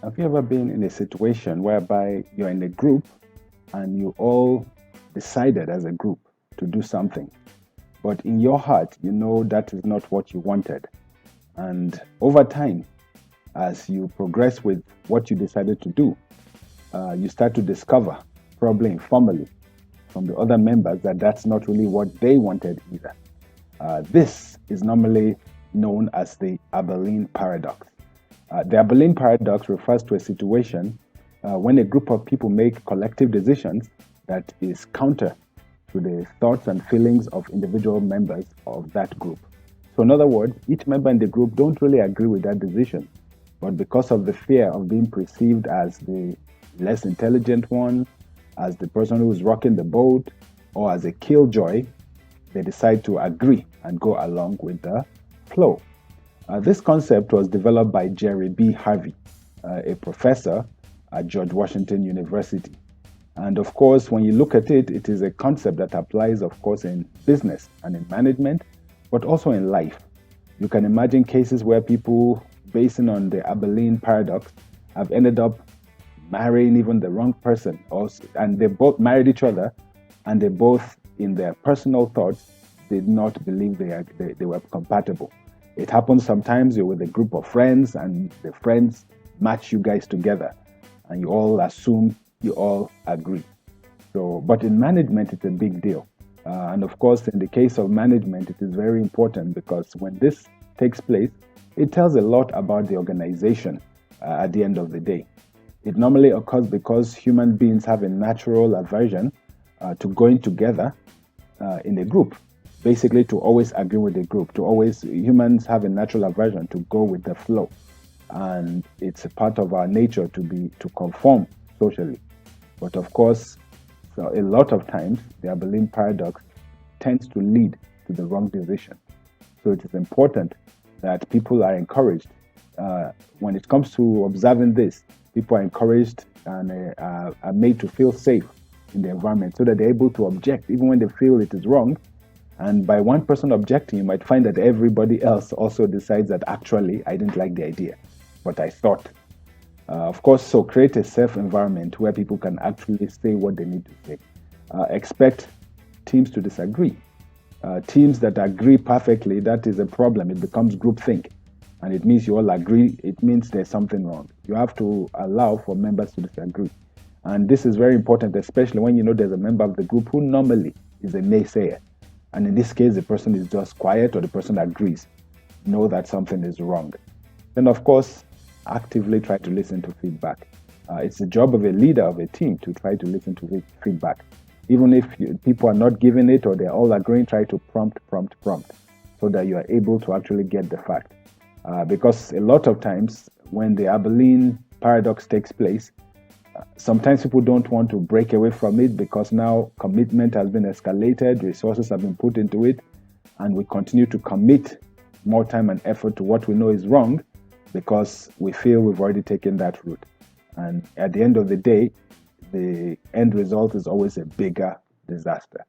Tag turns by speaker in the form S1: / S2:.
S1: Have you ever been in a situation whereby you're in a group and you all decided as a group to do something, but in your heart, you know that is not what you wanted? And over time, as you progress with what you decided to do, you start to discover, probably informally, from the other members that that's not really what they wanted either. This is normally known as the Abilene paradox. The Abilene paradox refers to a situation when a group of people make collective decisions that is counter to the thoughts and feelings of individual members of that group. So, in other words, each member in the group don't really agree with that decision, but because of the fear of being perceived as the less intelligent one, as the person who's rocking the boat, or as a killjoy, they decide to agree and go along with the flow. This concept was developed by Jerry B. Harvey, a professor at George Washington University. And of course, when you look at it, it is a concept that applies, of course, in business and in management, but also in life. You can imagine cases where people, basing on the Abilene paradox, have ended up marrying even the wrong person, and they both married each other, and they both, in their personal thoughts, did not believe they were compatible. It happens sometimes you're with a group of friends, and the friends match you guys together, and you all assume you all agree. So, but in management, it's a big deal. And of course, in the case of management, it is very important because when this takes place, it tells a lot about the organization at the end of the day. It normally occurs because human beings have a natural aversion to going together in a group, basically to always agree with the group, humans have a natural aversion to go with the flow. And it's a part of our nature to conform socially. But of course, so a lot of times, the Abilene paradox tends to lead to the wrong decision. So it is important that people are encouraged. When it comes to observing this, people are encouraged and are made to feel safe in the environment so that they're able to object even when they feel it is wrong. And by one person objecting, you might find that everybody else also decides that actually, I didn't like the idea, but I thought. Of course, so create a safe environment where people can actually say what they need to say. Expect teams to disagree. Teams that agree perfectly, that is a problem. It becomes groupthink. And it means you all agree. It means there's something wrong. You have to allow for members to disagree. And this is very important, especially when you know there's a member of the group who normally is a naysayer. And in this case, the person is just quiet or the person agrees. Know that something is wrong. Then, of course, actively try to listen to feedback. It's the job of a leader of a team to try to listen to feedback. Even if people are not giving it or they're all agreeing, try to prompt, so that you are able to actually get the fact. Because a lot of times when the Abilene paradox takes place, sometimes people don't want to break away from it because now commitment has been escalated, resources have been put into it, and we continue to commit more time and effort to what we know is wrong because we feel we've already taken that route. And at the end of the day, the end result is always a bigger disaster.